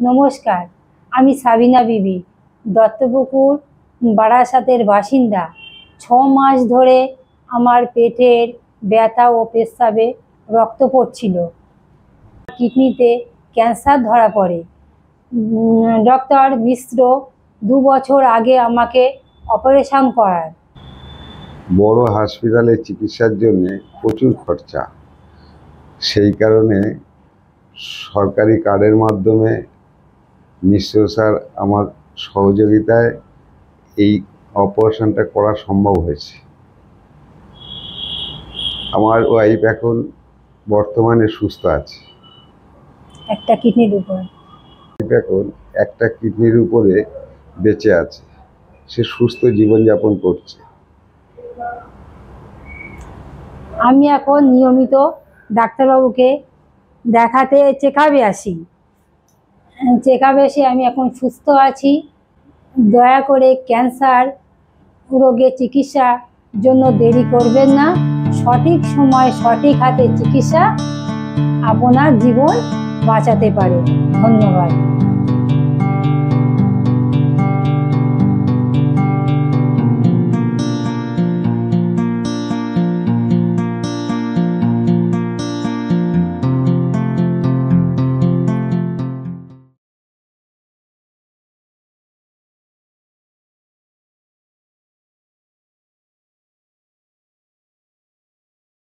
নমস্কার, আমি সাবিনা বিবি, দত্তপুকুর বারাসাতের বাসিন্দা। 6 মাস ধরে আমার পেটের ব্যথা ও পেচ্ছাবে রক্ত পড়ছিল। কিডনিতে ক্যান্সার ধরা পড়ে। ডক্টর মিশ্র 2 বছর আগে আমাকে অপারেশন করান। বড় হাসপাতালে চিকিৎসার জন্য প্রচুর খরচা, সেই কারণে সরকারি কার্ডের মাধ্যমে মিশ্র স্যার আমার সহযোগিতায় এই অপারেশনটা করা সম্ভব হয়েছে। আমার ওয়াইফ এখন বর্তমানে সুস্থ আছে। একটা কিডনির উপর এখন একটা কিডনির উপরে বেঁচে আছে, সে সুস্থ জীবনযাপন করছে। আমি এখন নিয়মিত ডাক্তারবাবুকে দেখাতে চেকআপে আসি। চেকআপে এসে আমি এখন সুস্থ আছি। দয়া করে ক্যান্সার রোগের চিকিৎসার জন্য দেরি করবেন না। সঠিক সময় সঠিক হাতে চিকিৎসা আপনার জীবন বাঁচাতে পারে। ধন্যবাদ।